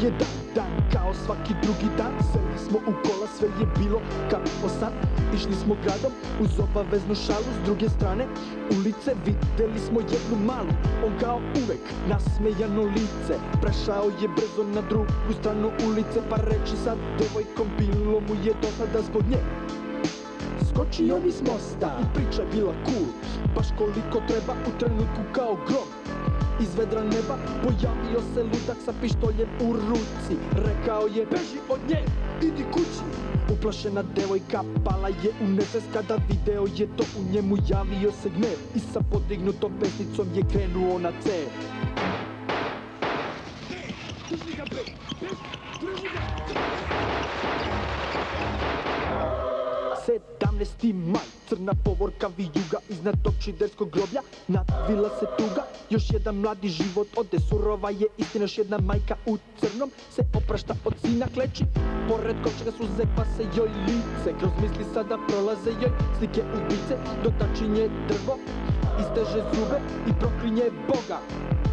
Bio je dan kao svaki drugi dan. Seli smo u kola, sve je bilo kao san. Išli smo gradom uz obaveznu šalu. S druge strane ulice videli smo jednu malu. On kao uvek nasmejano lice. Prešao je brzo na drugu stranu ulice, pa reči sa devojkom, bilo mu je dosada zbog nje. Skočio niz mosta i priča je bila cool, baš koliko treba u trenutku kao grom. Iz vedra neba pojavio se ludak sa pištoljem u ruci. Rekao je beži od nje, idi kući. Uplašena devojka pala je u nesvest kada video je to u njemu, javio se gnev i sa podignutom pesnicom je krenuo na cev. Drži ga bre, drži ga! 17. maj, crna povorka vijuga iznad tog čiderskog groblja, nadvila se tuga. Još jedan mladi život ode, surova je istina. Još jedna majka u crnom se oprašta od sina, kleči pored kovčega suze pa se joj lice. Kroz misli sada prolaze joj slike ubice. Dotačinje drvo, isteže zube i proklinje Boga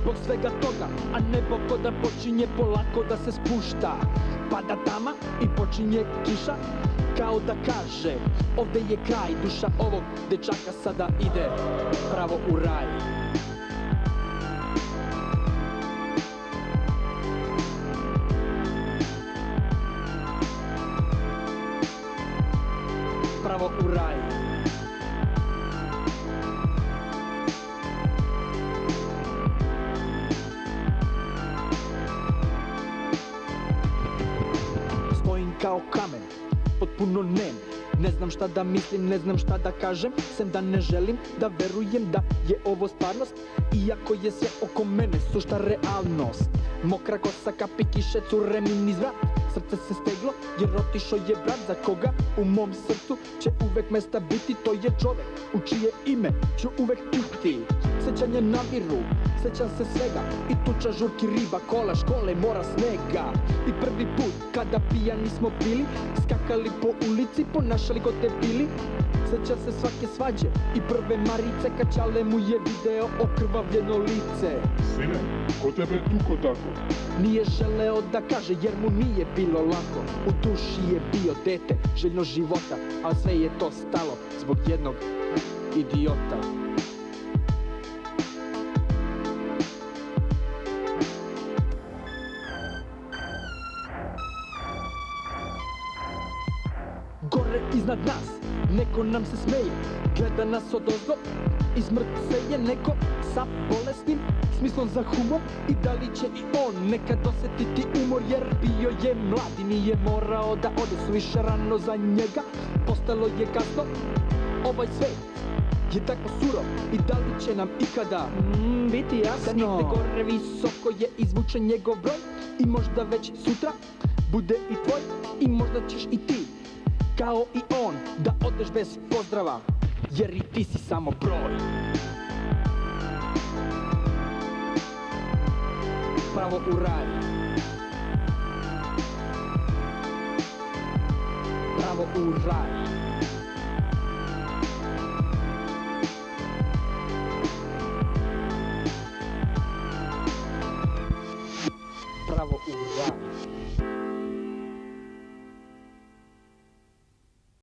zbog svega toga, a nebo koda počinje polako da se spušta. Pada tama i počinje kiša, kao da kaže ovde je kraj. Duša ovog dečaka sada ide pravo u raj. Pravo u raj. Stojim kao kamen, potpuno nem. Ne znam šta da mislim, ne znam šta da kažem, sem da ne želim da verujem da je ovo stvarnost, iako je sve oko mene sušta realnost. Mokra kosa, kapi kiše, cure mi niz vrat. Srce se steglo jer otišao je brat za koga u mom srcu će uvek mesta biti. To je čovek u čije ime ću uvek piti. Sećanje naviru, sećam se svega, i tuča, žurki, riba, kola, škole, mora, snega. I prvi put kada pijani smo bili, skakali po ulici, ponašali ko debili. Seća se svake svađe i prve marice, kad čale mu je video okrvavljeno lice. Sine, ko tebe tuko tako? Nije želeo da kaže jer mu nije bilo lako. U duši je bio dete, željno života, a sve je to stalo zbog jednog idiota. Gore iznad nas, neko nam se smeje, gleda nas odozgo i smrce je neko sa bolesnim smislom za humor. I da li će i on nekad osetiti umor, jer bio je mlad i nije morao da ode suviše rano za njega. Postalo je kasno, ovaj svet je tako surov, i da li će nam ikada biti jasno da nigde gore visoko je izvučen njegov broj. I možda već sutra bude i tvoj, i možda ćeš i ti kao i on da odeš bez pozdrava, jer i ti si samo broj. Pravo u raj. Pravo u raj. Pravo u raj.